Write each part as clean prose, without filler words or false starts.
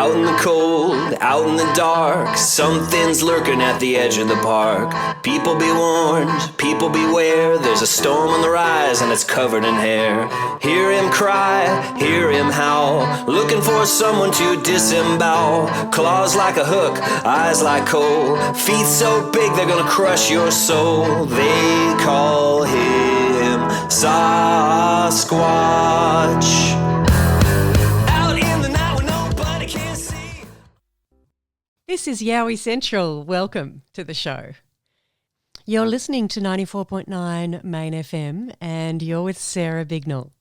Out in the cold, out in the dark, something's lurking at the edge of the park. People be warned, people beware, there's a storm on the rise and it's covered in hair. Hear him cry, hear him howl, looking for someone to disembowel. Claws like a hook, eyes like coal, feet so big they're gonna crush your soul. They call him Sasquatch. This is Yowie Central. Welcome to the show. You're listening to 94.9 Main FM and you're with Sarah Bignell.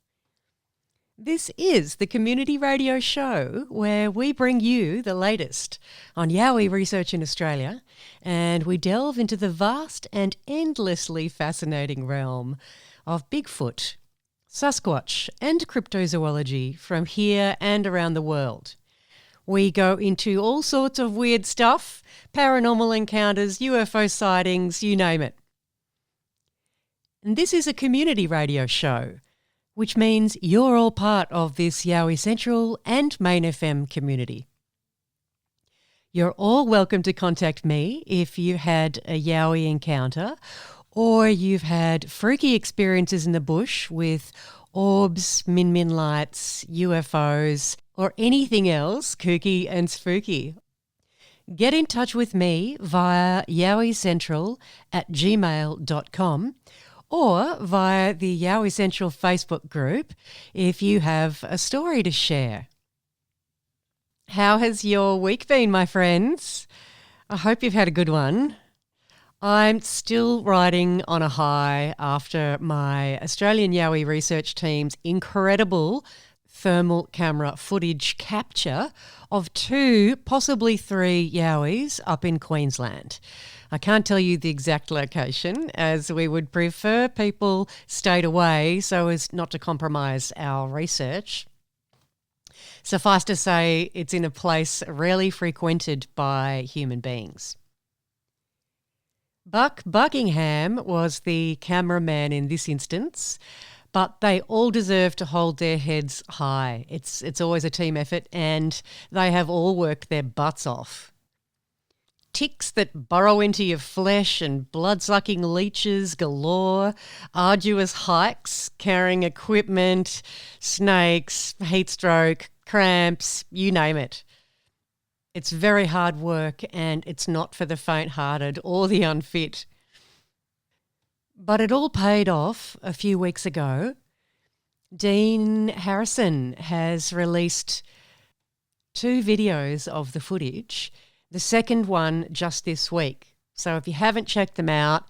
This is the community radio show where we bring you the latest on Yowie Research in Australia and we delve into the vast and endlessly fascinating realm of Bigfoot, Sasquatch and cryptozoology from here and around the world. We go into all sorts of weird stuff, paranormal encounters, UFO sightings, you name it. And this is a community radio show, which means you're all part of this Yowie Central and Main FM community. You're all welcome to contact me if you had a Yowie encounter or you've had freaky experiences in the bush with orbs, min lights, UFOs, or anything else kooky and spooky. Get in touch with me via yowiecentral@gmail.com or via the Yowie Central Facebook group if you have a story to share. How has your week been, my friends? I hope you've had a good one. I'm still riding on a high after my Australian Yowie Research team's incredible thermal camera footage capture of 2, possibly 3 Yowies up in Queensland. I can't tell you the exact location as we would prefer people stayed away so as not to compromise our research. Suffice to say, it's in a place rarely frequented by human beings. Buck Buckingham was the cameraman in this instance, but they all deserve to hold their heads high. It's always a team effort and they have all worked their butts off. Ticks that burrow into your flesh and blood-sucking leeches galore, arduous hikes, carrying equipment, snakes, heat stroke, cramps, you name it. It's very hard work and it's not for the faint-hearted or the unfit. But it all paid off a few weeks ago. Dean Harrison has released 2 videos of the footage, the second one just this week. So if you haven't checked them out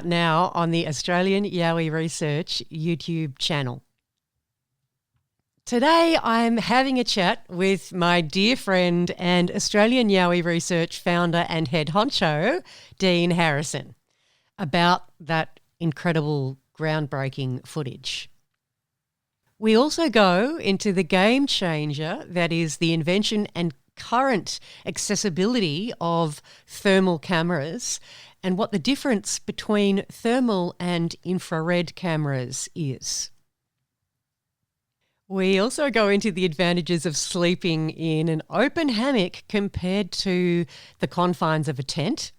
now on the Australian Yowie Research YouTube channel. Today I'm having a chat with my dear friend and Australian Yowie Research founder and head honcho, Dean Harrison, about that incredible, groundbreaking footage. We also go into the game changer that is the invention and current accessibility of thermal cameras and what the difference between thermal and infrared cameras is. We also go into the advantages of sleeping in an open hammock compared to the confines of a tent.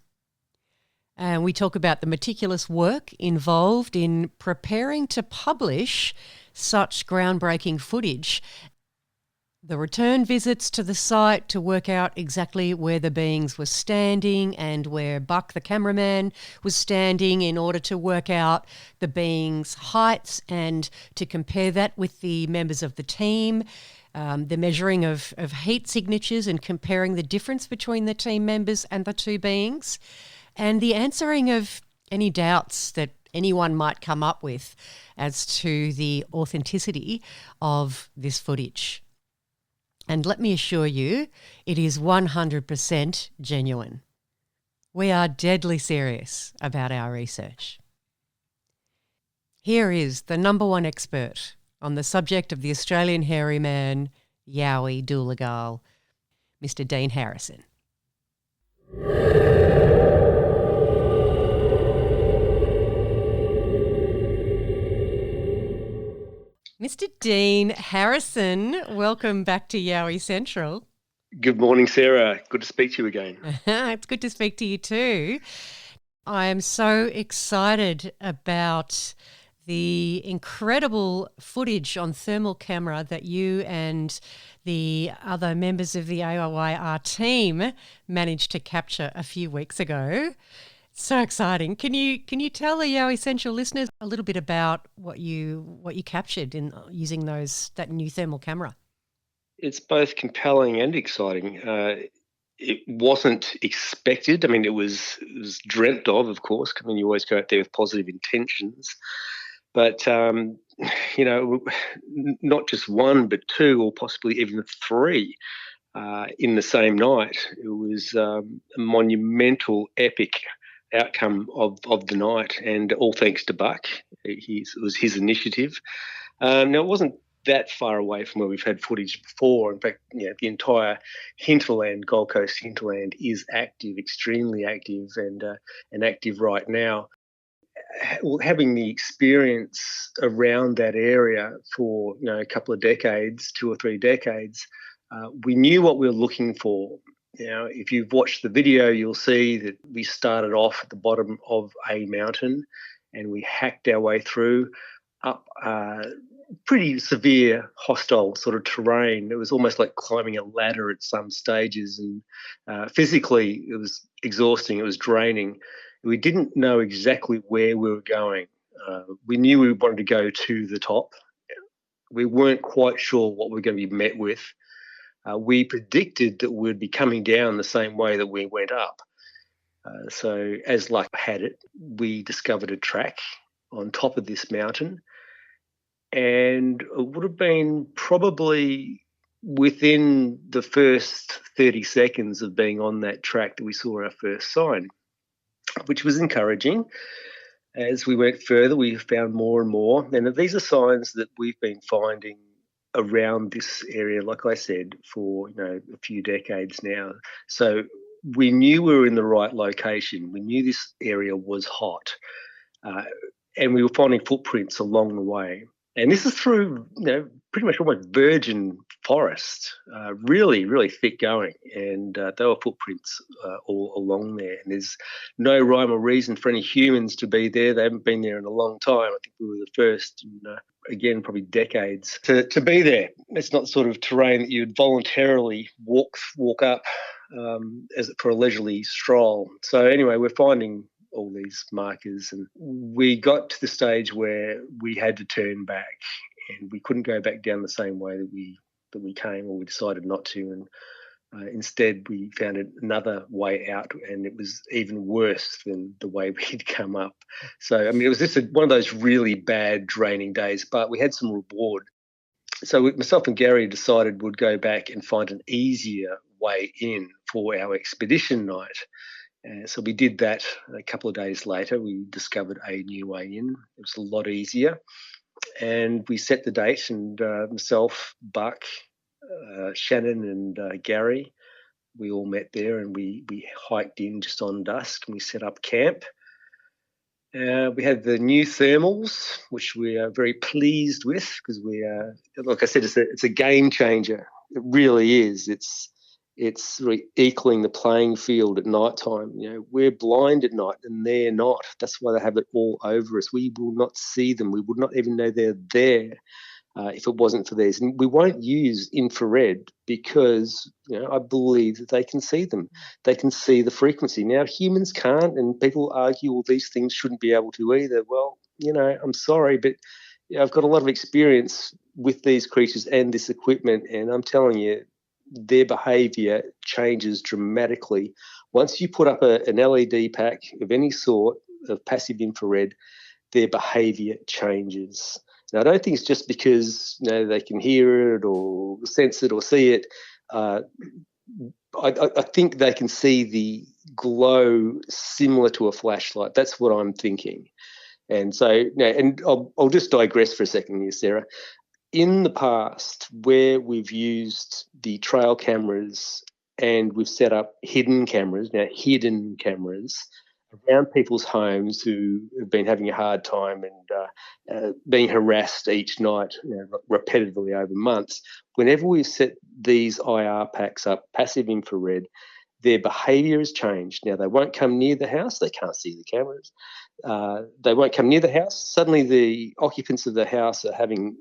And we talk about the meticulous work involved in preparing to publish such groundbreaking footage, the return visits to the site to work out exactly where the beings were standing and where Buck, the cameraman, was standing in order to work out the beings' heights and to compare that with the members of the team, the measuring of heat signatures and comparing the difference between the team members and the 2 beings, and the answering of any doubts that anyone might come up with as to the authenticity of this footage. And let me assure you, it is 100% genuine. We are deadly serious about our research. Here is the #1 expert on the subject of the Australian hairy man, Yowie Doolagal, Mr. Dean Harrison. Mr. Dean Harrison, welcome back to Yowie Central. Good morning, Sarah. Good to speak to you again. It's good to speak to you too. I am so excited about the incredible footage on thermal camera that you and the other members of the AYR team managed to capture a few weeks ago. So exciting! Can you tell the Yowie Central listeners a little bit about what you captured in using that new thermal camera? It's both compelling and exciting. It wasn't expected. I mean, it was dreamt of course. I mean, you always go out there with positive intentions, but not just one, but two, or possibly even three in the same night. It was a monumental, epic outcome of the night, and all thanks to Buck. It was his initiative. Now, it wasn't that far away from where we've had footage before. In fact, the entire hinterland, Gold Coast hinterland, is active, extremely active, and active right now. Having the experience around that area for a couple of decades, 2 or 3 decades, we knew what we were looking for. If you've watched the video, you'll see that we started off at the bottom of a mountain and we hacked our way through up pretty severe hostile sort of terrain. It was almost like climbing a ladder at some stages, and physically it was exhausting, it was draining. We didn't know exactly where we were going. We knew we wanted to go to the top. We weren't quite sure what we were going to be met with. We predicted that we'd be coming down the same way that we went up. So as luck had it, we discovered a track on top of this mountain, and it would have been probably within the first 30 seconds of being on that track that we saw our first sign, which was encouraging. As we went further, we found more and more. And these are signs that we've been finding around this area, like I said, for a few decades now. So we knew we were in the right location. We knew this area was hot. And we were finding footprints along the way. And this is through, pretty much almost virgin forest, really, really thick going. And there were footprints all along there. And there's no rhyme or reason for any humans to be there. They haven't been there in a long time. I think we were the first in, again, probably decades to be there. It's not the sort of terrain that you'd voluntarily walk up as for a leisurely stroll. So anyway, we're finding all these markers, and we got to the stage where we had to turn back, and we couldn't go back down the same way that we came, or we decided not to, and instead we found another way out, and it was even worse than the way we'd come up. So I mean, it was just one of those really bad, draining days, but we had some reward. So myself and Gary decided we'd go back and find an easier way in for our expedition night. So we did that. A couple of days later, we discovered a new way in. It was a lot easier. And we set the date, and myself, Buck, Shannon and Gary, we all met there, and we hiked in just on dusk, and we set up camp. We had the new thermals, which we are very pleased with, because like I said, it's a game changer. It really is. It's really equaling the playing field at night time. We're blind at night and they're not. That's why they have it all over us. We will not see them. We would not even know they're there if it wasn't for these. And we won't use infrared because I believe that they can see them. They can see the frequency. Now, humans can't, and people argue, well, these things shouldn't be able to either. Well, I'm sorry, but I've got a lot of experience with these creatures and this equipment, and I'm telling you, their behaviour changes dramatically. Once you put up an LED pack of any sort of passive infrared, their behaviour changes. Now, I don't think it's just because they can hear it or sense it or see it. I think they can see the glow similar to a flashlight. That's what I'm thinking. And so, and I'll just digress for a second here, Sarah. In the past, where we've used the trail cameras and we've set up hidden cameras around people's homes who have been having a hard time and being harassed each night, repetitively over months. Whenever we set these IR packs up, passive infrared, their behaviour has changed. Now, they won't come near the house. They can't see the cameras. They won't come near the house. Suddenly the occupants of the house are being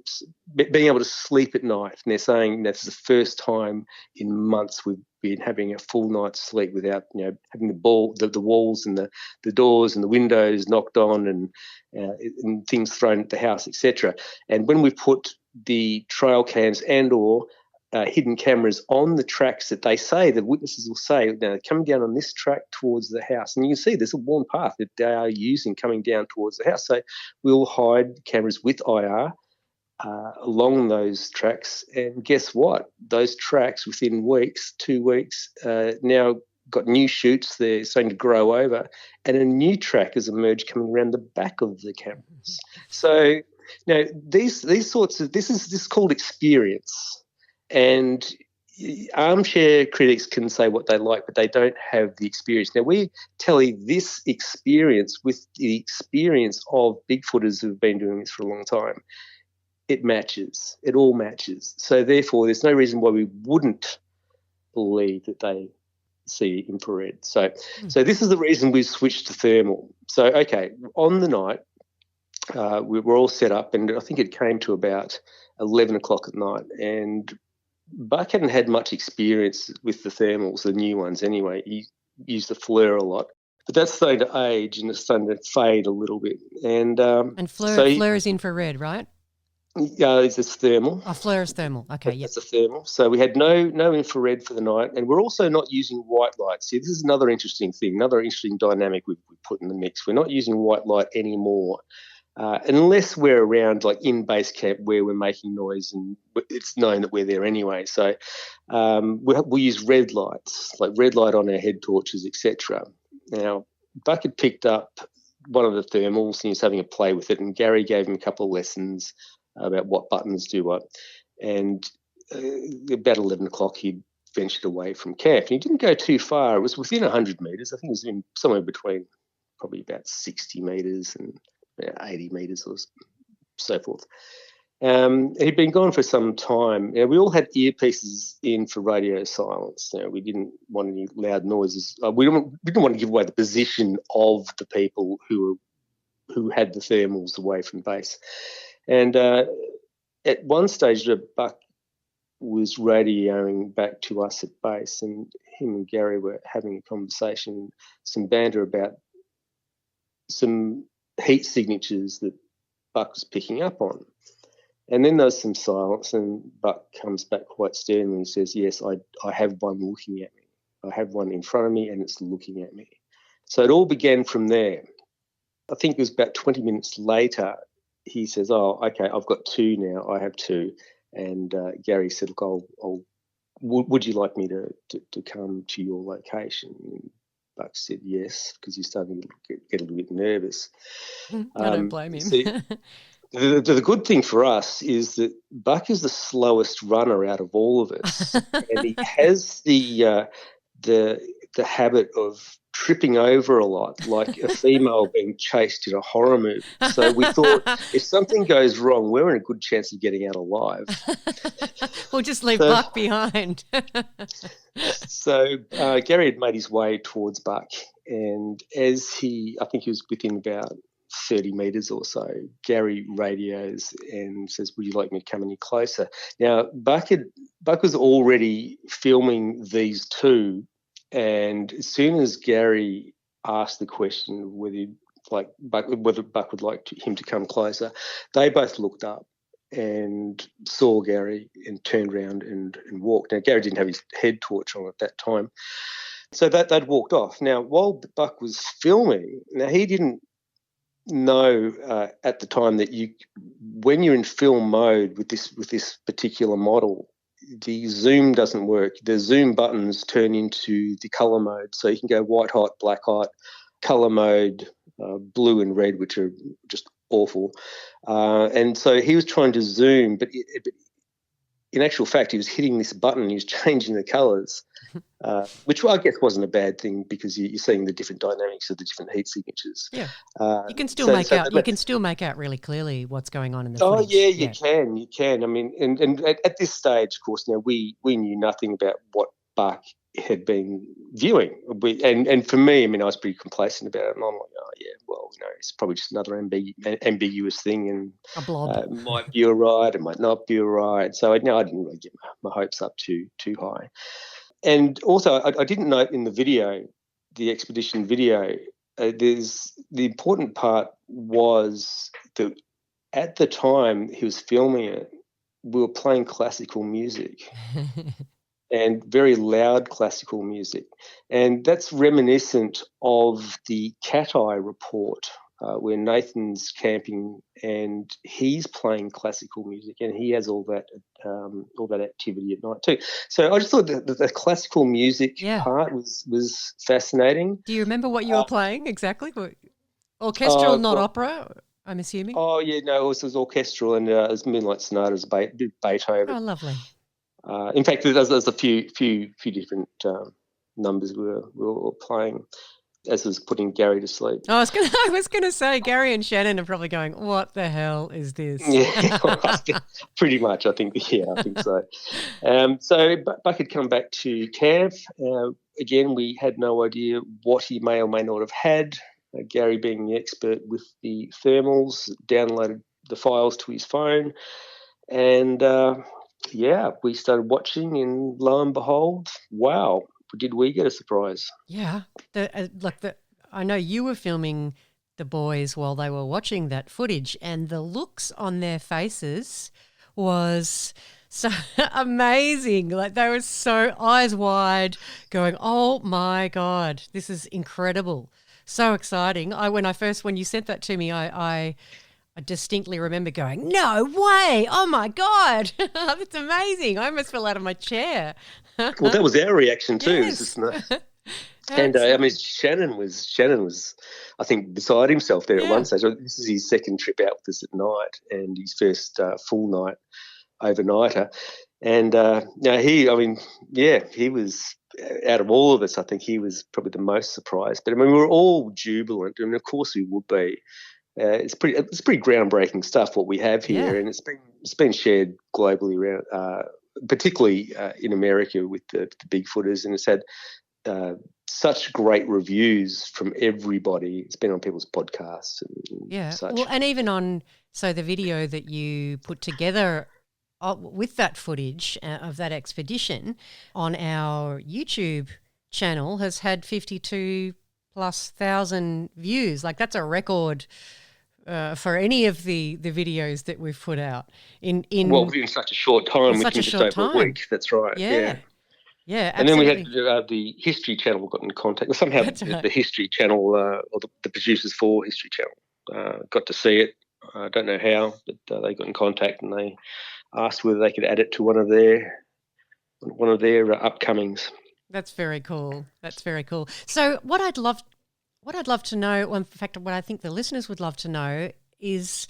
able to sleep at night. And they're saying that's the first time in months we've been having a full night's sleep without, having the walls and the doors and the windows knocked on and things thrown at the house, etc. And when we put the trail cams and/or hidden cameras on the tracks that the witnesses will say, now coming down on this track towards the house. And you can see there's a worn path that they are using coming down towards the house. So we'll hide cameras with IR along those tracks. And guess what? Those tracks within 2 weeks, now got new shoots. They're starting to grow over. And a new track has emerged coming around the back of the cameras. So now this is called experience. And armchair critics can say what they like, but they don't have the experience. Now, we tally this experience with the experience of Bigfooters who have been doing this for a long time. It matches. It all matches. So, therefore, there's no reason why we wouldn't believe that they see infrared. So this is the reason we've switched to thermal. So, okay, on the night, we were all set up, and I think it came to about 11 o'clock at night, and Buck hadn't had much experience with the thermals, the new ones anyway. He used the FLIR a lot. But that's starting to age and it's starting to fade a little bit. And FLIR is infrared, right? Yeah, it's thermal. Oh, FLIR is thermal. Okay, yeah. That's a thermal. So we had no infrared for the night, and we're also not using white light. See, this is another interesting thing, another interesting dynamic we've put in the mix. We're not using white light anymore. Unless we're around like in base camp where we're making noise and it's known that we're there anyway. So we use red lights, like red light on our head torches, etc. Now, Buck had picked up one of the thermals and he was having a play with it, and Gary gave him a couple of lessons about what buttons do what. And about 11 o'clock he'd ventured away from camp. And he didn't go too far. It was within 100 metres. I think it was somewhere between probably about 60 metres and 80 metres or so forth. He'd been gone for some time. We all had earpieces in for radio silence. We didn't want any loud noises. We didn't want to give away the position of the people who had the thermals away from base. And at one stage, Buck was radioing back to us at base, and him and Gary were having a conversation, some banter about some heat signatures that Buck was picking up on. And then there's some silence, and Buck comes back quite sternly and says, yes, I have one looking at me. I have one in front of me and it's looking at me. So it all began from there. I think it was about 20 minutes later, he says, oh, okay, I've got two now. I have two. And Gary said, look, would you like me to come to your location? And Buck said yes, because he's starting to get a little bit nervous. I don't blame him. See, the good thing for us is that Buck is the slowest runner out of all of us, and he has the habit of tripping over a lot, like a female being chased in a horror movie. So we thought if something goes wrong, we're in a good chance of getting out alive. We'll just leave Buck behind. So Gary had made his way towards Buck, and I think he was within about 30 metres or so, Gary radios and says, would you like me to come any closer? Now, Buck was already filming these two, and as soon as Gary asked the question whether Buck would like him to come closer, they both looked up and saw Gary and turned around and walked. Now, Gary didn't have his head torch on at that time, so they'd walked off. Now, while Buck was filming, now he didn't know at the time that when you're in film mode with this particular model, the zoom doesn't work. The zoom buttons turn into the colour mode, so you can go white hot, black hot, colour mode, blue and red, which are just awful. And so he was trying to zoom, but in actual fact, he was hitting this button and he was changing the colours, which I guess wasn't a bad thing because you're seeing the different dynamics of the different heat signatures. Yeah. You can still so- make so out. that- You can still make out really clearly what's going on in the Oh footage. yeah, you can. I mean, and at this stage, of course, now we knew nothing about what Buck had been viewing. And for me, I mean, I was pretty complacent about it, and I'm like, oh yeah, well, it's probably just another ambiguous thing, and A blob. might be all right, it might not be all right. So I didn't really get my hopes up too high. And also, I didn't note in the video, the expedition video, there's the important part was that at the time he was filming it, we were playing classical music and very loud classical music. And that's reminiscent of the Cat Eye report, where Nathan's camping and he's playing classical music and he has all that activity at night too. So I just thought that the classical music part was fascinating. Do you remember what you were playing exactly? Orchestral, not opera, I'm assuming? Oh, yeah, no, it was orchestral and it was Moonlight Sonatas, Beethoven. Oh, lovely. In fact, there's a few different numbers we were playing as I was putting Gary to sleep. I was gonna say Gary and Shannon are probably going, "What the hell is this?" Yeah, pretty much. I think so. So Buck had come back to camp. Again, we had no idea what he may or may not have had. Gary, being the expert with the thermals, downloaded the files to his phone, and we started watching, and lo and behold, wow, did we get a surprise? Yeah, I know you were filming the boys while they were watching that footage, and the looks on their faces was so amazing. Like they were so eyes wide, going, "Oh my God, this is incredible, so exciting!" When you sent that to me, I distinctly remember going, "No way! Oh my God, that's amazing!" I almost fell out of my chair. Well, that was our reaction too. Yes. And I mean, Shannon was, I think, beside himself there at one stage. This is his second trip out with us at night, and his first full night overnighter. And he was, out of all of us, I think he was probably the most surprised. But I mean, we were all jubilant, and of course we would be. It's pretty groundbreaking stuff what we have here, and it's been shared globally around, particularly in America with the Bigfooters, and it's had such great reviews from everybody. It's been on people's podcasts and such. Well, and even on the video that you put together with that footage of that expedition on our YouTube channel has had 52,000+ views. Like that's a record for any of the videos that we've put out in such a short time, within just over a week. That's right. Yeah, absolutely. And then we had the History Channel got in contact. Somehow the History Channel, or the producers for History Channel, got to see it. I don't know how, but they got in contact and they asked whether they could add it to one of their upcomings. That's very cool. So what I'd love to know, well, in fact, what I think the listeners would love to know is,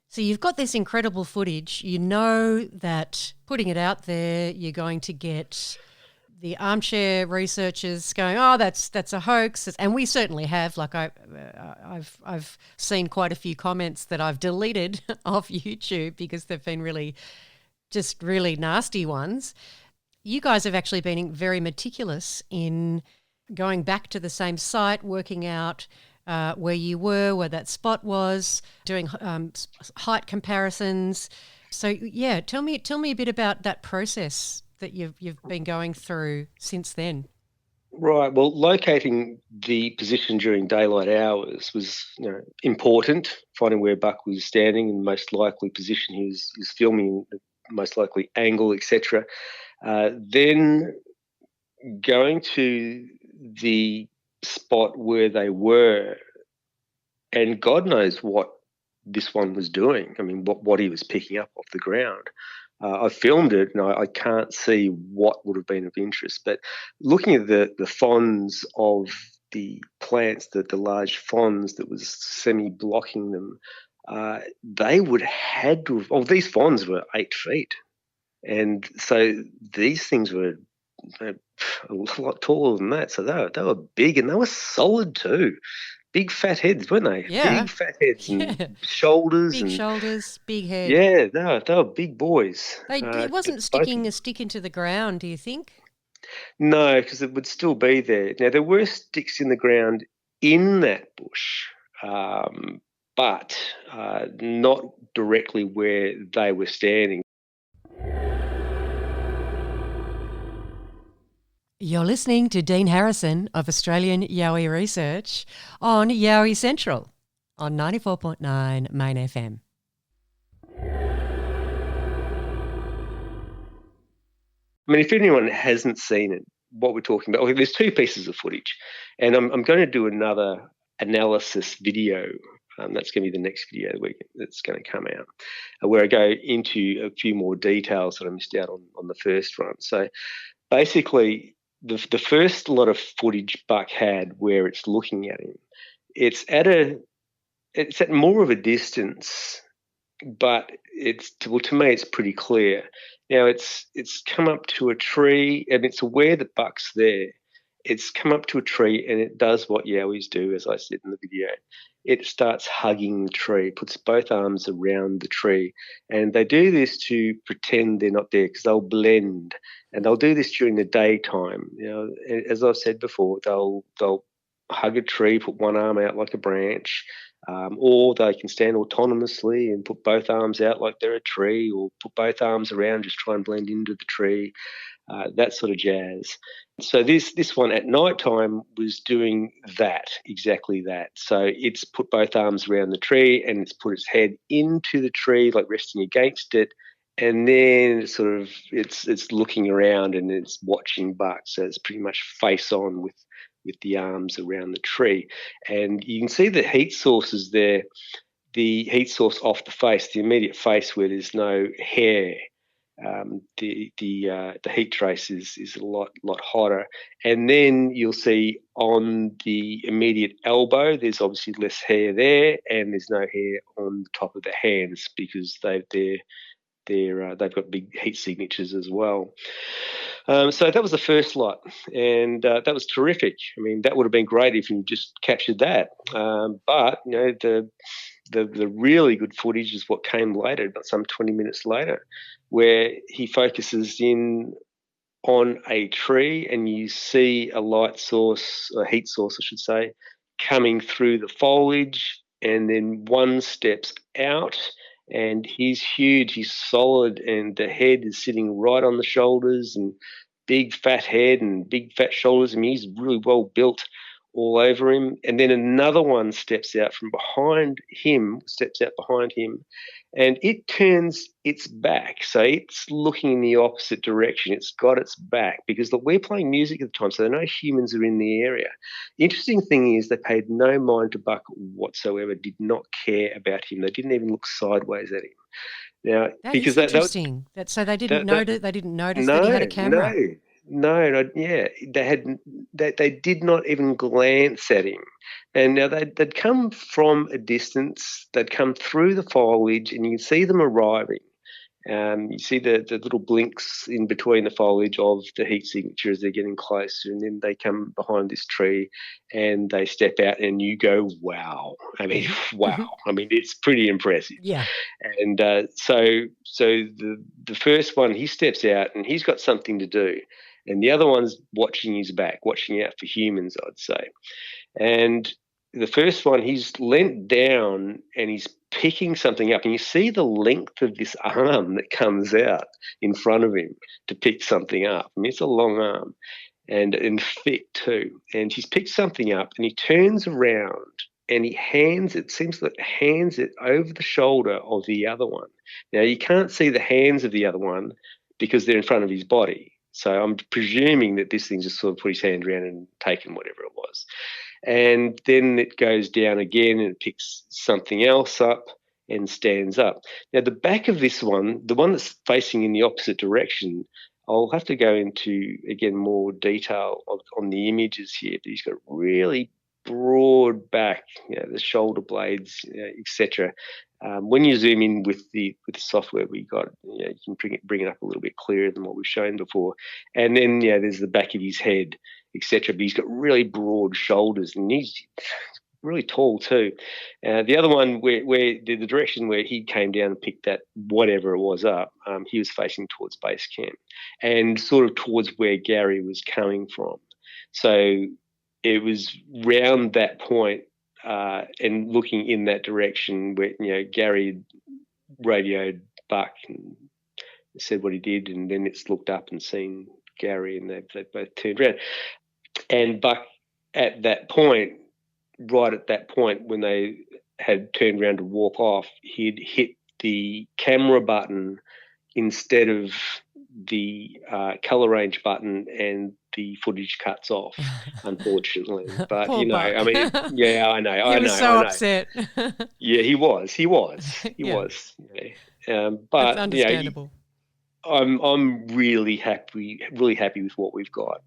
so you've got this incredible footage. You know that putting it out there, you're going to get the armchair researchers going, "Oh, that's a hoax," and we certainly have. Like I've seen quite a few comments that I've deleted off YouTube because they've been really nasty ones. You guys have actually been very meticulous in going back to the same site, working out where you were, where that spot was, doing height comparisons. So yeah, tell me a bit about that process that you've been going through since then. Right. Well, locating the position during daylight hours was important. Finding where Buck was standing and the most likely position he was filming, the most likely angle, etc. Then going to the spot where they were, and God knows what this one was doing. I mean, what he was picking up off the ground. I filmed it, and I can't see what would have been of interest. But looking at the fronds of the plants, the large fronds that was semi-blocking them, they would had to have. Oh, these fronds were 8 feet. And so these things were a lot taller than that. So they were big, and they were solid too. Big fat heads, weren't they? Yeah. Big fat heads and Yeah. shoulders, Big and shoulders, big head. yeah, they were big boys. It wasn't Both of sticking a them. stick into the ground, do you think? No, because it would still be there. Now there were sticks in the ground in that bush, um, but not directly where they were standing. You're listening to Dean Harrison of Australian Yowie Research on Yowie Central on 94.9 Main FM. I mean, if anyone hasn't seen it, what we're talking about, okay, there's two pieces of footage, and I'm going to do another analysis video. That's going to be the next video that's going to come out, where I go into a few more details that I missed out on the first run. So basically, the first lot of footage Buck had where it's looking at him, it's at more of a distance, but to me it's pretty clear. Now it's come up to a tree, and it's aware that Buck's there. It's come up to a tree, and it does what Yowies do, as I said in the video. It starts hugging the tree, puts both arms around the tree, and they do this to pretend they're not there because they'll blend, and they'll do this during the daytime. As I've said before, they'll hug a tree, put one arm out like a branch, or they can stand autonomously and put both arms out like they're a tree, or put both arms around, just try and blend into the tree, that sort of jazz. So this one at night time was doing exactly that. So it's put both arms around the tree, and it's put its head into the tree, like resting against it, and then it's looking around and it's watching Buck. So it's pretty much face on with the arms around the tree. And you can see the heat sources there, the heat source off the face, the immediate face where there's no hair. The heat trace is a lot hotter, and then you'll see on the immediate elbow there's obviously less hair there, and there's no hair on the top of the hands because they've got big heat signatures as well. So that was the first lot, and that was terrific. I mean, that would have been great if you just captured that. But the really good footage is what came later, about some 20 minutes later, where he focuses in on a tree, and you see a light source, a heat source, I should say, coming through the foliage, and then one steps out, and he's huge, he's solid, and the head is sitting right on the shoulders, and big fat head and big fat shoulders. I mean, he's really well built all over him. And then another one steps out behind him, and it turns its back. So it's looking in the opposite direction. It's got its back because we're playing music at the time, so no humans are in the area. The interesting thing is they paid no mind to Buck whatsoever, did not care about him. They didn't even look sideways at him. Now, That because is interesting. So they didn't notice. They didn't notice that he had a camera. No, yeah, they did not even glance at him. And now they'd come from a distance. They'd come through the foliage, and you can see them arriving. You see the little blinks in between the foliage of the heat signature as they're getting closer, and then they come behind this tree and they step out, and you go, wow. I mean, wow. I mean, it's pretty impressive. Yeah. And so the first one, he steps out and he's got something to do. And the other one's watching his back, watching out for humans, I'd say. And the first one, he's leant down and he's picking something up. And you see the length of this arm that comes out in front of him to pick something up. I mean, it's a long arm and thick too. And he's picked something up, and he turns around and he hands it over the shoulder of the other one. Now, you can't see the hands of the other one because they're in front of his body. So I'm presuming that this thing just sort of put his hand around and taken whatever it was. And then it goes down again and it picks something else up and stands up. Now, the back of this one, the one that's facing in the opposite direction, I'll have to go into, again, more detail on the images here. But he's got really broad back, the shoulder blades, etc. When you zoom in with the software we got, you can bring it up a little bit clearer than what we've shown before. And then there's the back of his head, etc. But he's got really broad shoulders, and he's really tall too. The other one, where the direction where he came down and picked that whatever it was up, he was facing towards base camp and sort of towards where Gary was coming from. So it was round that point and looking in that direction where Gary radioed Buck and said what he did, and then it's looked up and seen Gary, and they both turned around. And Buck at that point, right at that point when they had turned around to walk off, he'd hit the camera button instead of the colour range button, and the footage cuts off, unfortunately. But, Poor Buck. I mean, yeah, I know. He was so upset. Yeah, he was. He was. Yeah. But, that's understandable. I'm really happy with what we've got.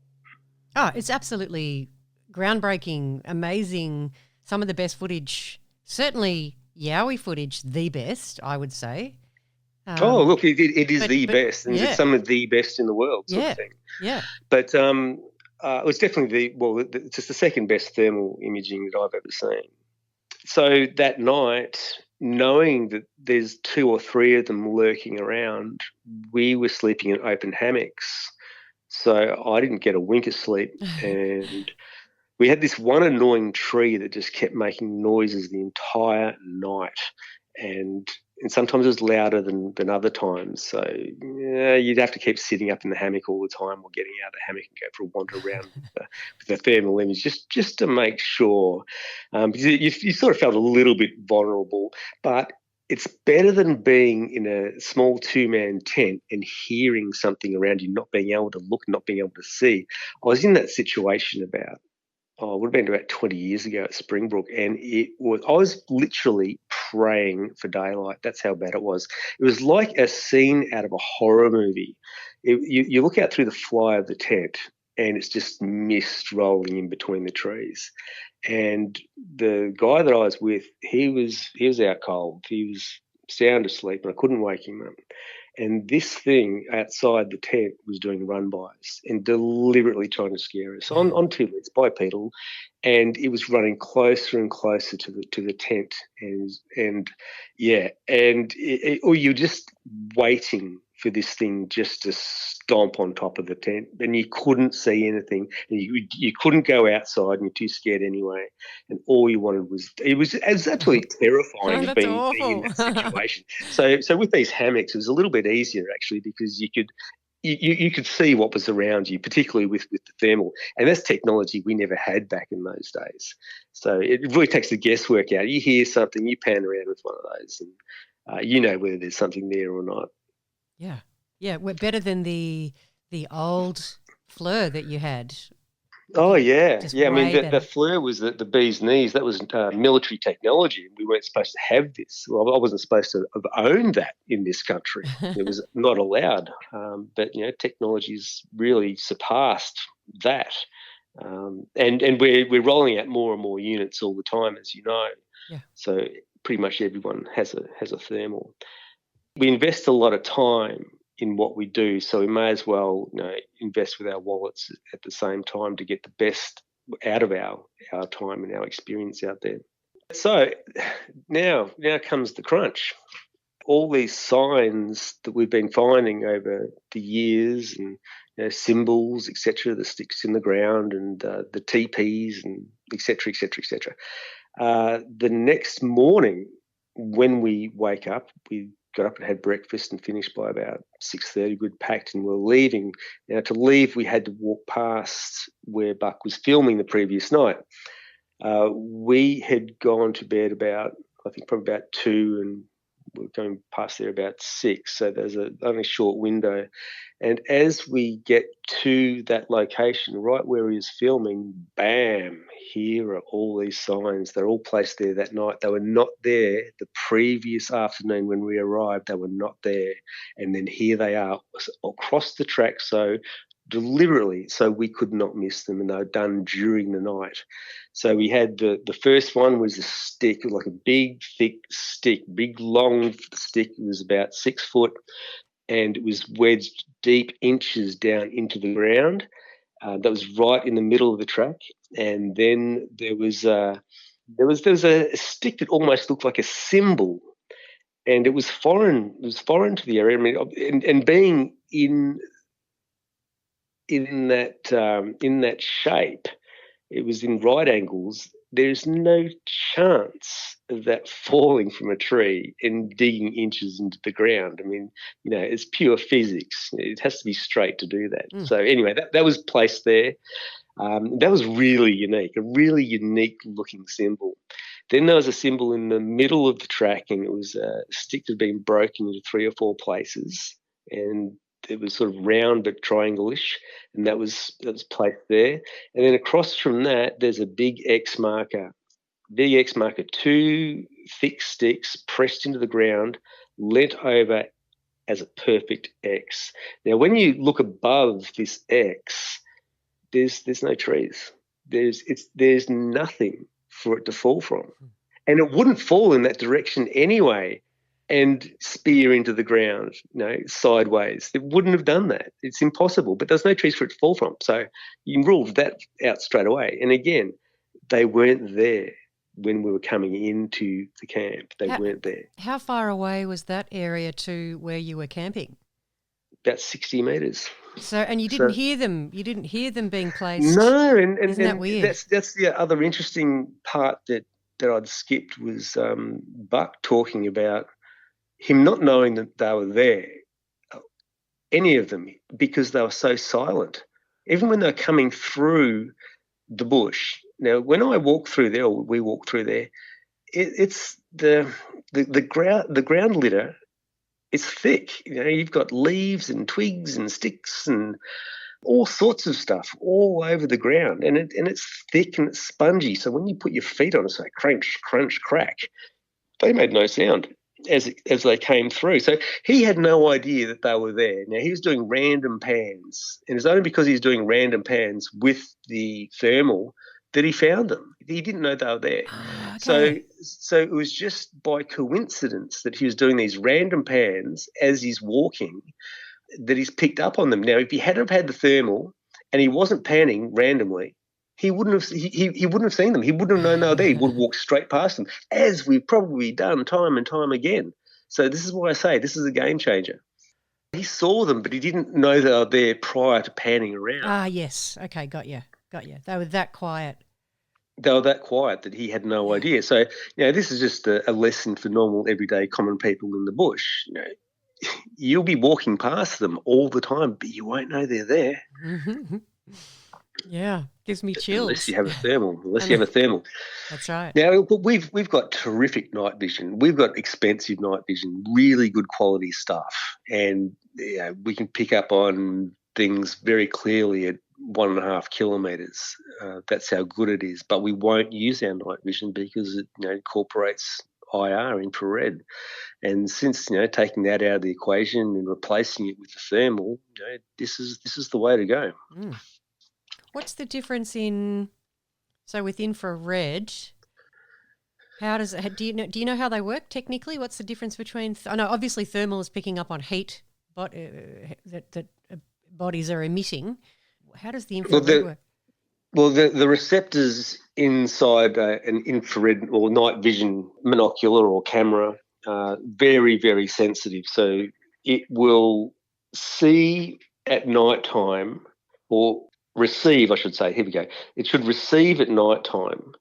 Oh, it's absolutely groundbreaking, amazing, some of the best footage, certainly Yowie footage, the best, I would say. Look, it is the best, and it's some of the best in the world, sort of thing. Yeah. But it was definitely it's just the second best thermal imaging that I've ever seen. So that night, knowing that there's 2 or 3 of them lurking around, we were sleeping in open hammocks. So I didn't get a wink of sleep, and we had this one annoying tree that just kept making noises the entire night, and sometimes it was louder than other times. So you'd have to keep sitting up in the hammock all the time, or getting out of the hammock and go for a wander around with the thermal image, just to make sure. Because you sort of felt a little bit vulnerable, but it's better than being in a small 2-man tent and hearing something around you, not being able to look, not being able to see. I was in that situation it would have been about 20 years ago at Springbrook, and I was literally praying for daylight. That's how bad it was. It was like a scene out of a horror movie. You look out through the fly of the tent, and it's just mist rolling in between the trees. And the guy that I was with, he was out cold. He was sound asleep, and I couldn't wake him up. And this thing outside the tent was doing run-bys and deliberately trying to scare us on 2 legs, bipedal, and it was running closer and closer to the tent, or you're just waiting for this thing just to stomp on top of the tent, and you couldn't see anything, and you couldn't go outside, and you're too scared anyway, and all you wanted was it was absolutely terrifying being in that situation. So with these hammocks, it was a little bit easier actually, because you could see what was around you, particularly with the thermal, and that's technology we never had back in those days. So it really takes the guesswork out. You hear something, you pan around with one of those, and you know whether there's something there or not. Yeah, we're better than the old FLIR that you had. Oh, yeah. I mean, the FLIR was the bee's knees. That was military technology. We weren't supposed to have this. Well, I wasn't supposed to have owned that in this country. It was not allowed. But, technology's really surpassed that. And we're rolling out more and more units all the time, as you know. Yeah. So pretty much everyone has a thermal. We invest a lot of time in what we do, so we may as well invest with our wallets at the same time to get the best out of our time and our experience out there. So now comes the crunch. All these signs that we've been finding over the years, and symbols, etc., the sticks in the ground, and the TPs, and etc. The next morning when we wake up, we got up and had breakfast and finished by about 6:30. We'd packed and we're leaving. Now, to leave, we had to walk past where Buck was filming the previous night. We had gone to bed about, I think, probably about 2, and we're going past there about 6. So there's only a short window. And as we get to that location, right where he was filming, bam, here are all these signs. They're all placed there that night. They were not there the previous afternoon when we arrived. They were not there. And then here they are across the track. So deliberately so we could not miss them, and they were done during the night. So we had the first one was a stick, like a big, thick stick, big, long stick. It was about 6 foot, and it was wedged deep inches down into the ground. That was right in the middle of the track. And then there was a stick that almost looked like a cymbal, and it was foreign. It was foreign to the area. I mean, and being in that shape, it was in right angles. There's no chance of that falling from a tree and digging inches into the ground. I mean, it's pure physics. It has to be straight to do that. So anyway, that was placed there. That was really unique, a really unique looking symbol. Then there was a symbol in the middle of the track, and it was a stick that had been broken into 3 or 4 places, and it was sort of round but triangle-ish, and that was placed there. And then across from that, there's a big X marker. 2 thick sticks pressed into the ground, leant over as a perfect X. Now, when you look above this X, there's no trees. There's nothing for it to fall from, and it wouldn't fall in that direction anyway and spear into the ground, sideways. It wouldn't have done that. It's impossible. But there's no trees for it to fall from, so you ruled that out straight away. And again, they weren't there when we were coming into the camp. They weren't there. How far away was that area to where you were camping? About 60 metres. So, and you didn't hear them. You didn't hear them being placed. No, and isn't that weird? That's the other interesting part that I'd skipped was Buck talking about him not knowing that they were there, any of them, because they were so silent. Even when they were coming through the bush. Now, when I walk through there, or we walk through there, it's the ground litter. It's thick. You've got leaves and twigs and sticks and all sorts of stuff all over the ground, and it's thick and it's spongy. So when you put your feet on it, it's like crunch, crunch, crack. They made no sound as they came through. So he had no idea that they were there. Now, he was doing random pans, and it's only because he's doing random pans with the thermal that he found them. He didn't know they were there. Okay. So it was just by coincidence that he was doing these random pans as he's walking that he's picked up on them. Now, if he hadn't have had the thermal and he wasn't panning randomly, he wouldn't have seen them. He wouldn't have known they were there. He would have walked straight past them, as we've probably done time and time again. So this is why I say this is a game changer. He saw them, but he didn't know they were there prior to panning around. Ah, yes. Okay, got you. They were that quiet. They were that quiet that he had no idea. So, this is just a lesson for normal, everyday, common people in the bush. You'll be walking past them all the time, but you won't know they're there. Yeah, gives me chills. Unless you have a thermal. That's right. Now, we've got terrific night vision. We've got expensive night vision, really good quality stuff. And we can pick up on things very clearly at 1.5 kilometres. That's how good it is. But we won't use our night vision because it incorporates IR, infrared. And since taking that out of the equation and replacing it with the thermal, this is the way to go. What's the difference with infrared? How does it? Do you know how they work technically? What's the difference between? I know obviously thermal is picking up on heat, but that bodies are emitting. How does the infrared work? Well, the receptors inside an infrared or night vision monocular or camera are very, very sensitive. So it will see at night time, or receive, I should say. Here we go. It should receive at night time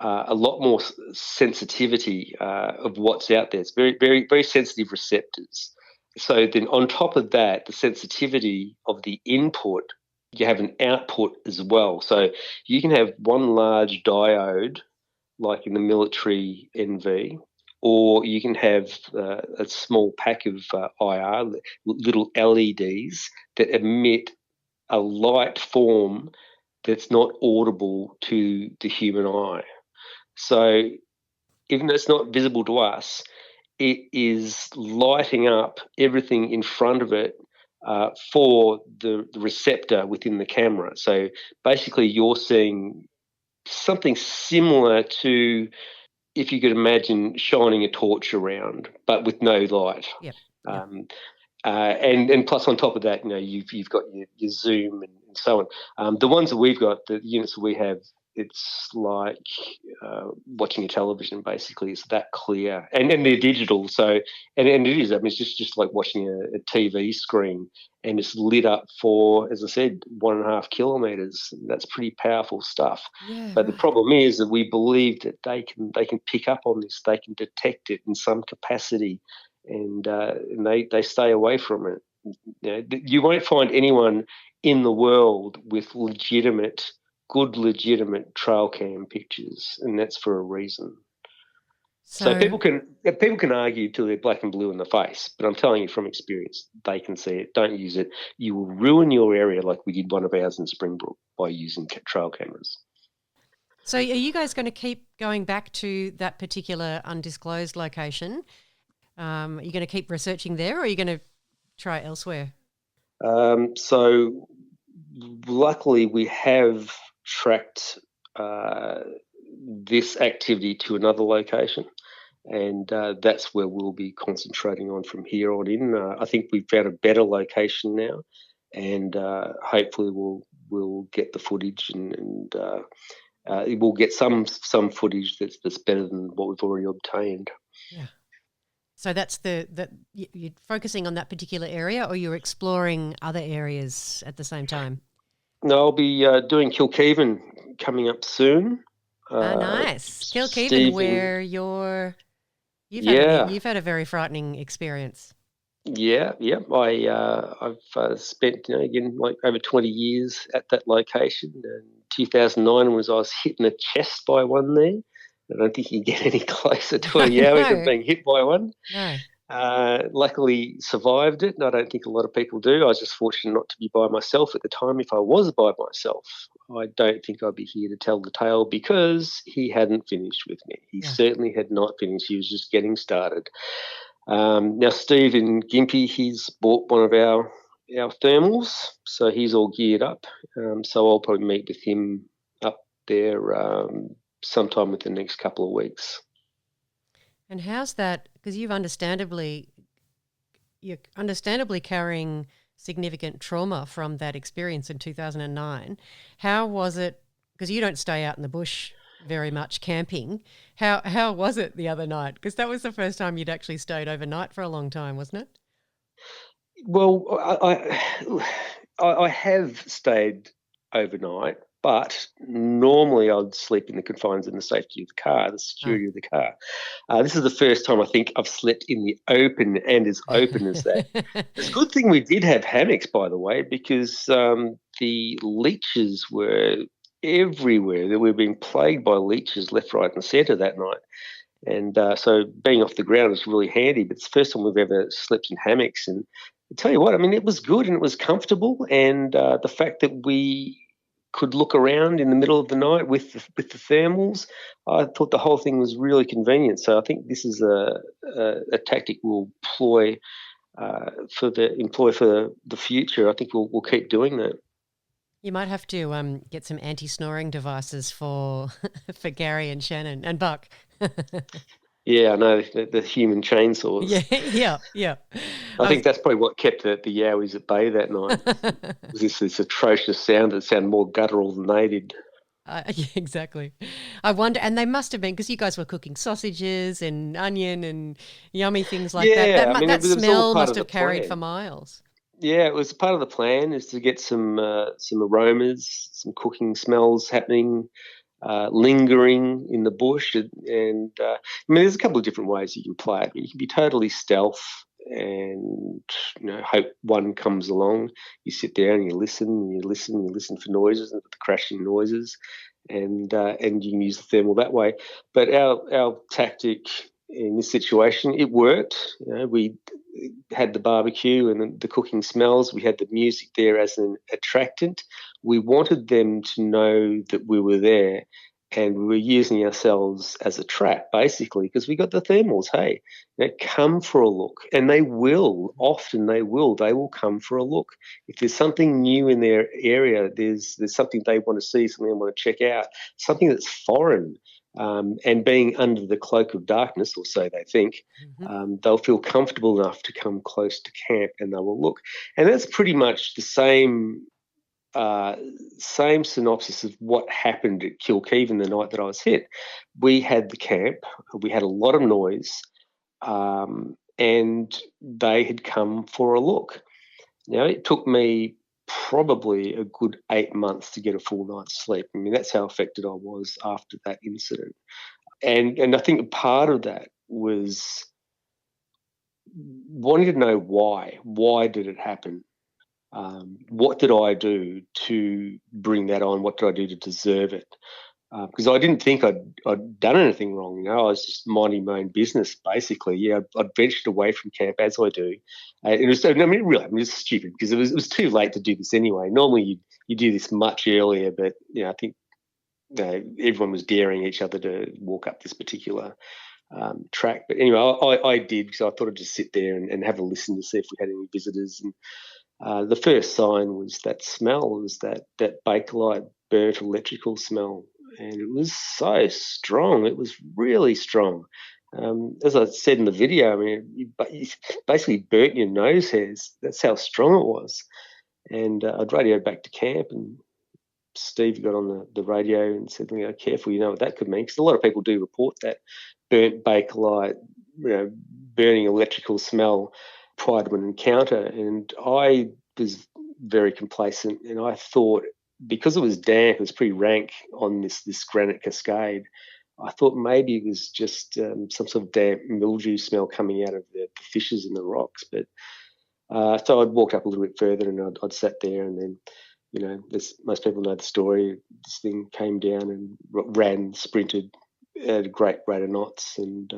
a lot more sensitivity of what's out there. It's very, very, very sensitive receptors. So then on top of that, the sensitivity of the input, you have an output as well. So you can have one large diode, like in the military NV, or you can have a small pack of IR, little LEDs that emit a light form that's not audible to the human eye. So even though it's not visible to us, it is lighting up everything in front of it for the receptor within the camera. So basically you're seeing something similar to if you could imagine shining a torch around, but with no light. Yep. And plus on top of that, you've got your zoom and so on. The ones that we've got, the units that we have, it's like watching a television. Basically, it's that clear, and they're digital. So and it is. I mean, it's just like watching a TV screen, and it's lit up for, as I said, 1.5 kilometres. That's pretty powerful stuff. Yeah, But the right. problem is that we believe that they can pick up on this. They can detect it in some capacity, and they stay away from it. You won't find anyone in the world with good legitimate trail cam pictures, and that's for a reason. So So, people can argue till they're black and blue in the face, but I'm telling you from experience, they can see it. Don't use it. You will ruin your area like we did one of ours in Springbrook by using trail cameras. so are you guys going to keep going back to that particular undisclosed location? Are you going to keep researching there, or are you going to try elsewhere? So luckily we have tracked this activity to another location, and that's where we'll be concentrating on from here on in. I think we've found a better location now, and hopefully we'll get the footage and we'll get some footage that's better than what we've already obtained. Yeah. So that's you're focusing on that particular area, or you're exploring other areas at the same time? No, I'll be doing Kilkeven coming up soon. Ah, nice. Kilkeven, Steve and where yeah. you've had a very frightening experience. Yeah. I've spent again like over 20 years at that location. And 2009 was I was hit in the chest by one there. I don't think you get any closer to a yowie than No, being hit by one. no. Luckily survived it, and I don't think a lot of people do. I was just fortunate not to be by myself at the time. If I was by myself, I don't think I'd be here to tell the tale because he hadn't finished with me. He Yeah. certainly had not finished. He was just getting started. Now, Steve in Gympie, he's bought one of our thermals, so he's all geared up. So I'll probably meet with him up there sometime within the next couple of weeks. And how's that? Because you're understandably carrying significant trauma from that experience in 2009. How was it? Because you don't stay out in the bush very much camping. How was it the other night? Because that was the first time you'd actually stayed overnight for a long time, wasn't it? Well, I have stayed overnight, but normally I'd sleep in the confines and the safety of the car, the Oh. security of the car. This is the first time I think I've slept in the open and as open as that. It's a good thing we did have hammocks, by the way, because the leeches were everywhere. That we've been plagued by leeches left, right, and centre that night. And so being off the ground was really handy. But it's the first time we've ever slept in hammocks. And I tell you what, I mean, it was good and it was comfortable. And the fact that we could look around in the middle of the night with the thermals, I thought the whole thing was really convenient. So I think this is a tactic we'll employ for the future. I think we'll keep doing that. You might have to get some anti-snoring devices for for Gary and Shannon and Buck. Yeah, I know the human chainsaws. Yeah. I think that's probably what kept the Yowies at bay that night. Was this atrocious sound that sounded more guttural than they did. Yeah, exactly. I wonder, and they must have been because you guys were cooking sausages and onion and yummy things like that. Yeah, I mean, That it was all smell part must of the have carried for plan. miles. Yeah, it was part of the plan is to get some aromas, some cooking smells happening, lingering in the bush, and I mean, there's a couple of different ways you can play it. You can be totally stealth and hope one comes along. You sit there and you listen for noises and the crashing noises, and you can use the thermal that way. But our tactic in this situation, it worked. We had the barbecue and the cooking smells. We had the music there as an attractant. We wanted them to know that we were there, and we were using ourselves as a trap, basically, because we got the thermals. Hey, come for a look, and they will. Often they will. They will come for a look if there's something new in their area. There's something they want to see, something they want to check out, something that's foreign. And being under the cloak of darkness, or so they think, they'll feel comfortable enough to come close to camp, and they will look. And that's pretty much the same synopsis of what happened at Kilkeevan the night that I was hit. We had the camp, we had a lot of noise, and they had come for a look. Now, it took me probably a good 8 months to get a full night's sleep. I mean, that's how affected I was after that incident. And I think a part of that was wanting to know why. Why did it happen? What did I do to bring that on? What did I do to deserve it? Because I didn't think I'd done anything wrong. I was just minding my own business, basically. Yeah, I'd ventured away from camp, as I do. It was, I mean, really, it was stupid because it was too late to do this anyway. Normally, you do this much earlier, but I think everyone was daring each other to walk up this particular track. But anyway, I did, because I thought I'd just sit there and have a listen to see if we had any visitors. And the first sign was that smell. It was that Bakelite burnt electrical smell, and it was so strong. It was really strong. As I said in the video, I mean, you basically burnt your nose hairs. That's how strong it was. And I'd radioed back to camp, and Steve got on the radio and said, careful, you know what that could mean. Because a lot of people do report that burnt Bakelite, burning electrical smell prior to an encounter. And I was very complacent, and I thought, because it was damp, it was pretty rank on this granite cascade, I thought maybe it was just some sort of damp mildew smell coming out of the fissures in the rocks. But so I'd walked up a little bit further, and I'd sat there, and then, most people know the story. This thing came down and sprinted at a great rate of knots, and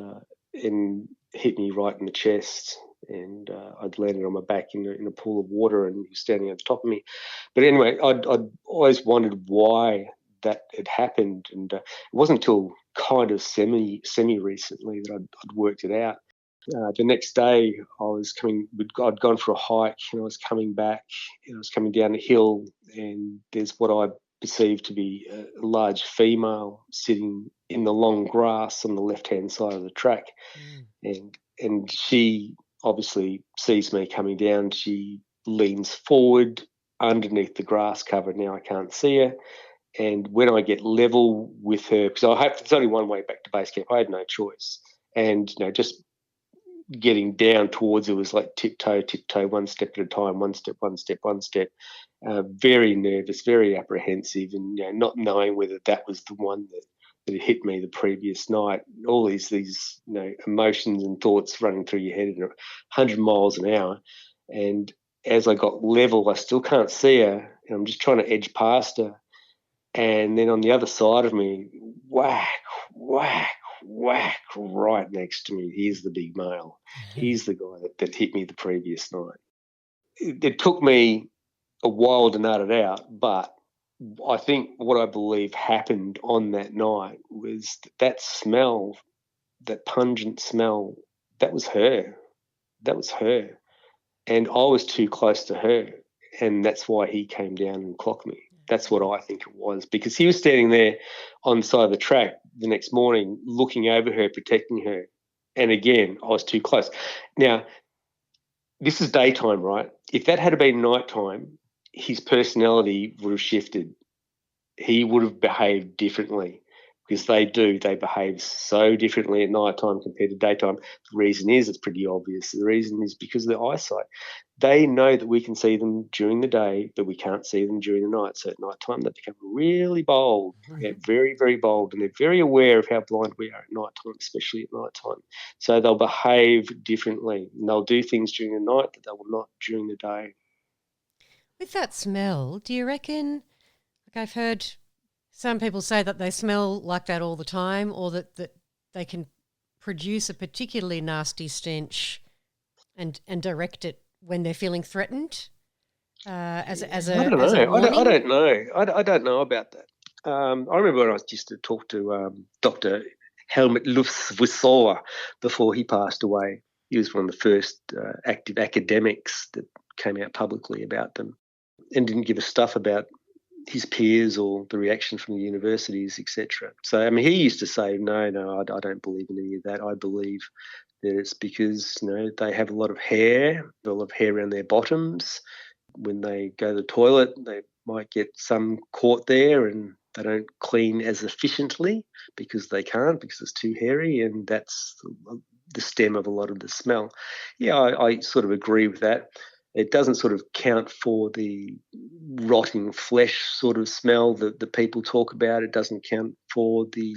hit me right in the chest. And I'd landed on my back in a pool of water, and he was standing on top of me. But anyway, I'd always wondered why that had happened, and it wasn't until kind of semi recently that I'd worked it out. The next day, I'd gone for a hike, and I was coming back, and I was coming down a hill, and there's what I perceived to be a large female sitting in the long grass on the left-hand side of the track. And she obviously sees me coming down. She leans forward underneath the grass cover. Now I can't see her. And when I get level with her, because there's only one way back to base camp, I had no choice. And just getting down towards her was like tiptoe, one step at a time, one step. Very nervous, very apprehensive, and not knowing whether that was the one that had hit me the previous night. All these emotions and thoughts running through your head at 100 miles an hour. And as I got level, I still can't see her, and I'm just trying to edge past her. And then on the other side of me, whack, right next to me, here's the big male. He's the guy that hit me the previous night. It took me a while to nut it out, but I think what I believe happened on that night was that smell, that pungent smell, that was her. And I was too close to her, and that's why he came down and clocked me. That's what I think it was, because he was standing there on the side of the track the next morning looking over her, protecting her. And again, I was too close. Now, this is daytime, right? If that had been nighttime, his personality would have shifted. He would have behaved differently, because they behave so differently at nighttime compared to daytime. The reason is, it's pretty obvious. The reason is because of their eyesight. They know that we can see them during the day, but we can't see them during the night. So at nighttime, they become really bold. They're very, very bold, and they're very aware of how blind we are at nighttime, especially at nighttime. So they'll behave differently, and they'll do things during the night that they will not during the day. With that smell, do you reckon, I've heard some people say that they smell like that all the time, or that they can produce a particularly nasty stench and direct it when they're feeling threatened as a I don't know. warning? I don't know. I don't know about that. I remember when I used to talk to Dr. Helmut Lufswissower before he passed away. He was one of the first active academics that came out publicly about them and didn't give a stuff about his peers or the reaction from the universities, etc. So, I mean, he used to say, no, I don't believe in any of that. I believe that it's because, they have a lot of hair around their bottoms. When they go to the toilet, they might get some caught there and they don't clean as efficiently because they can't, because it's too hairy, and that's the stem of a lot of the smell. Yeah, I sort of agree with that. It doesn't sort of count for the rotting flesh sort of smell that people talk about. It doesn't count for the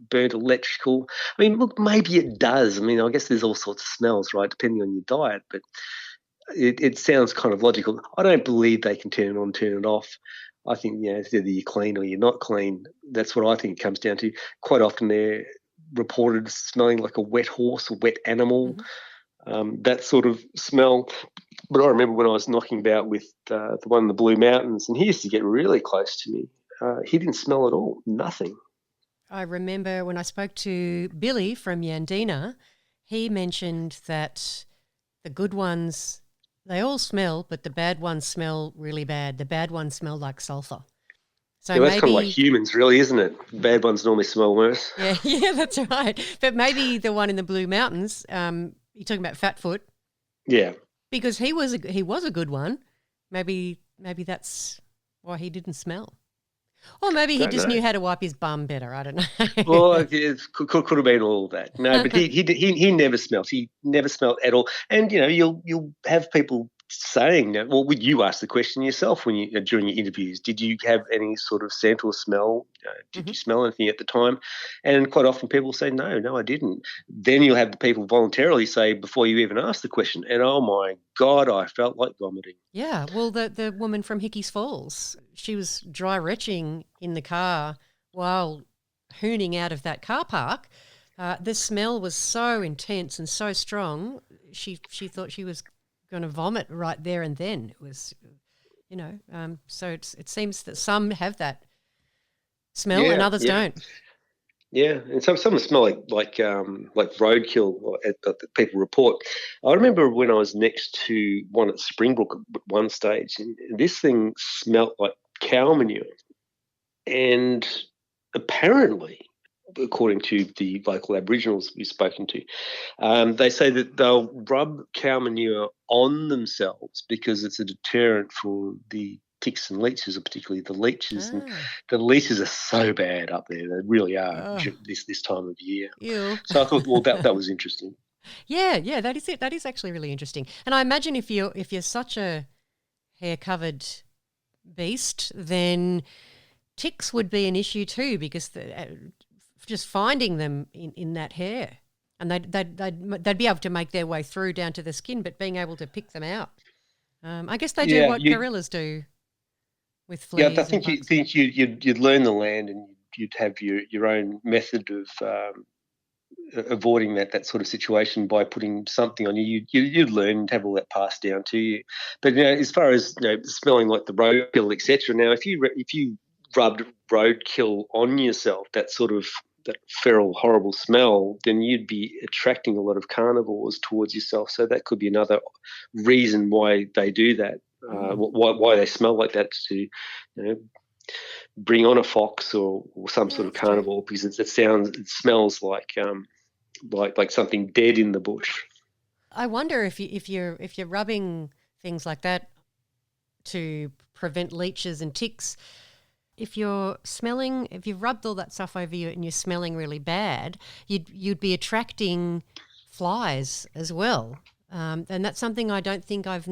burnt electrical. I mean, look, maybe it does. I mean, I guess there's all sorts of smells, right, depending on your diet, but it sounds kind of logical. I don't believe they can turn it on, turn it off. I think, it's either you're clean or you're not clean. That's what I think it comes down to. Quite often they're reported smelling like a wet horse, a wet animal, that sort of smell. But I remember when I was knocking about with the one in the Blue Mountains, and he used to get really close to me. He didn't smell at all, nothing. I remember when I spoke to Billy from Yandina, he mentioned that the good ones, they all smell, but the bad ones smell really bad. The bad ones smell like sulphur. So Yeah, that's maybe, kind of like humans, really, isn't it? Bad ones normally smell worse. yeah, that's right. But maybe the one in the Blue Mountains, you're talking about Fatfoot, Yeah. because he was a good one. Maybe that's why he didn't smell. Or maybe he Don't just know. knew how to wipe his bum better. I don't know. Well, it could have been all of that. No, but he never smelt. He never smelt at all. And you'll have people saying that. Well, would you ask the question yourself when you during your interviews? Did you have any sort of scent or smell? Did you smell anything at the time? And quite often people say no, I didn't. Then you'll have the people voluntarily say before you even ask the question, and oh my God, I felt like vomiting. Yeah, well, the woman from Hickeys Falls, she was dry retching in the car while hooning out of that car park. The smell was so intense and so strong, she thought she was going to vomit right there and then. It was, so it seems that some have that smell and others don't. Yeah, and some of them smell like roadkill that people report. I remember when I was next to one at Springbrook at one stage, and this thing smelt like cow manure. And apparently, according to the local Aboriginals we've spoken to, they say that they'll rub cow manure on themselves because it's a deterrent for the ticks and leeches, or particularly the leeches. And the leeches are so bad up there; they really are this time of year. Ew. So I thought, well, that was interesting. Yeah, that is it. That is actually really interesting. And I imagine if you're such a hair covered beast, then ticks would be an issue too, because just finding them in that hair, and they'd be able to make their way through down to the skin, but being able to pick them out, I guess they do what gorillas do with fleas. Yeah, I think you'd learn the land, and you'd have your own method of avoiding that sort of situation by putting something on you. You'd learn and have all that passed down to you. But as far as smelling like the roadkill, etc. Now, if you rubbed roadkill on yourself, that feral, horrible smell, then you'd be attracting a lot of carnivores towards yourself. So that could be another reason why they do that. Why they smell like that, to bring on a fox or some sort of carnivore, because it smells like something dead in the bush. I wonder if you're rubbing things like that to prevent leeches and ticks, if you've rubbed all that stuff over you and you're smelling really bad, you'd be attracting flies as well. And that's something I don't think I've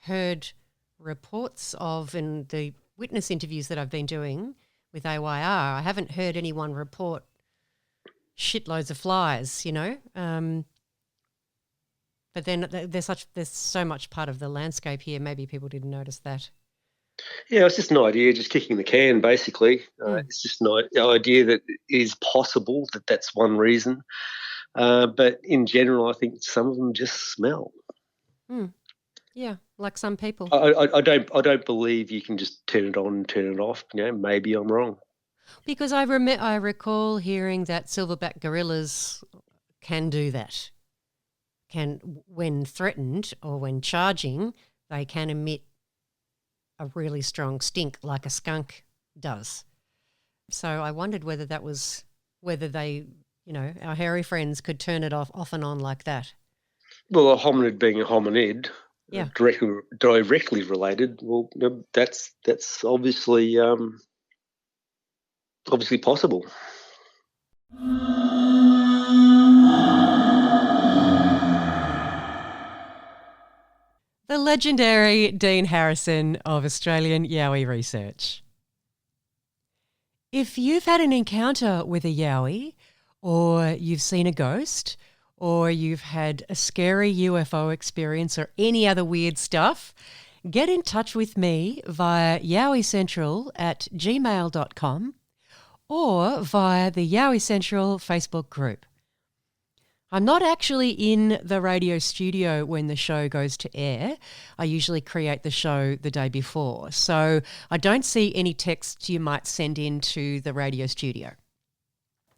heard reports of in the witness interviews that I've been doing with AYR. I haven't heard anyone report shitloads of flies, but then there's so much part of the landscape here. Maybe people didn't notice that. Yeah, it's just an idea, just kicking the can, basically. It's just an idea that is possible, that's one reason. But in general, I think some of them just smell. Yeah, like some people. I don't believe you can just turn it on and turn it off. Maybe I'm wrong. Because I recall hearing that silverback gorillas can do that. When threatened or when charging, they can emit a really strong stink like a skunk does. So I wondered whether they, our hairy friends could turn it off and on like that. Well, a hominid being a hominid, Yeah. directly related. Well, that's obviously possible. The legendary Dean Harrison of Australian Yowie Research. If you've had an encounter with a Yowie, or you've seen a ghost, or you've had a scary UFO experience or any other weird stuff, get in touch with me via yowiecentral@gmail.com or via the Yowie Central Facebook group. I'm not actually in the radio studio when the show goes to air. I usually create the show the day before, so I don't see any texts you might send in to the radio studio.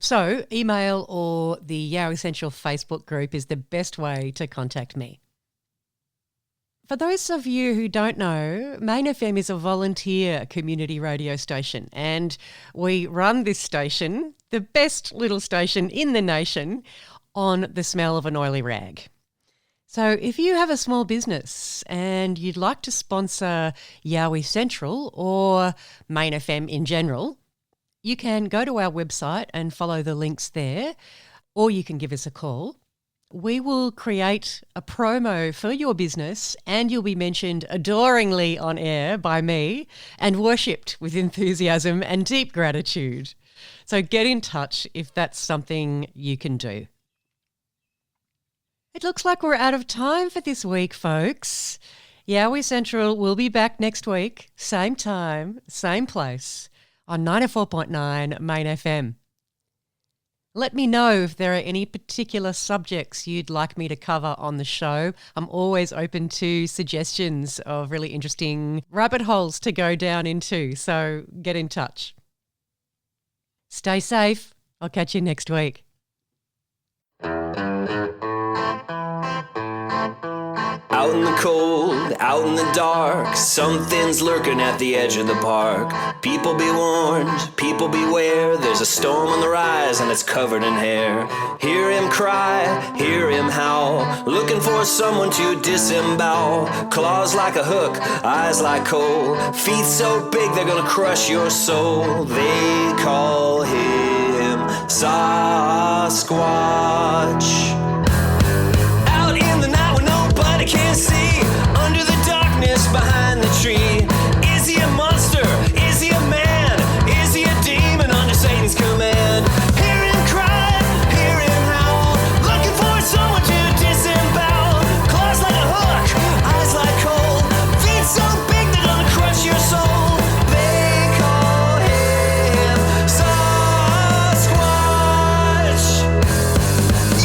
So email or the Yowie Central Facebook group is the best way to contact me. For those of you who don't know, Main FM is a volunteer community radio station, and we run this station, the best little station in the nation, on the smell of an oily rag. So if you have a small business and you'd like to sponsor Yowie Central or Main FM in general, you can go to our website and follow the links there, or you can give us a call. We will create a promo for your business and you'll be mentioned adoringly on air by me and worshipped with enthusiasm and deep gratitude. So get in touch if that's something you can do. It looks like we're out of time for this week, folks. Yowie Central will be back next week, same time, same place, on 94.9 Main FM. Let me know if there are any particular subjects you'd like me to cover on the show. I'm always open to suggestions of really interesting rabbit holes to go down into, so get in touch. Stay safe. I'll catch you next week. Out in the cold, out in the dark, something's lurking at the edge of the park. People be warned, people beware, there's a storm on the rise and it's covered in hair. Hear him cry, hear him howl, looking for someone to disembowel. Claws like a hook, eyes like coal, feet so big they're gonna crush your soul. They call him Sasquatch. I can't see under the darkness behind the tree. Is he a monster? Is he a man? Is he a demon under Satan's command? Hear him cry, hear him howl, looking for someone to disembowel. Claws like a hook, eyes like coal, feet so big they're gonna crush your soul. They call him Sasquatch.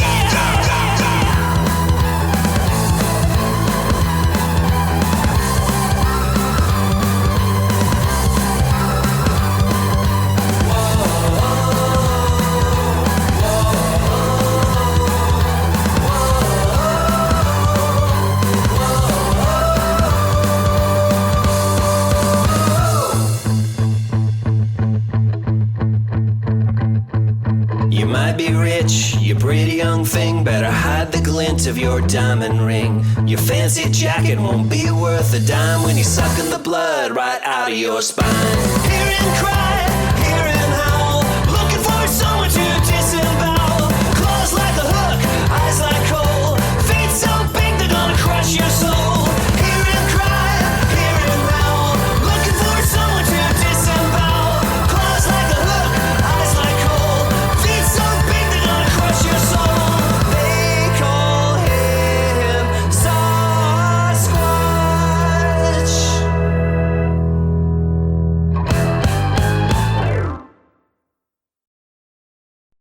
Yeah! You might be rich, you pretty young thing, better hide the glint of your diamond ring. Your fancy jacket won't be worth a dime when you're sucking the blood right out of your spine. Hear him cry,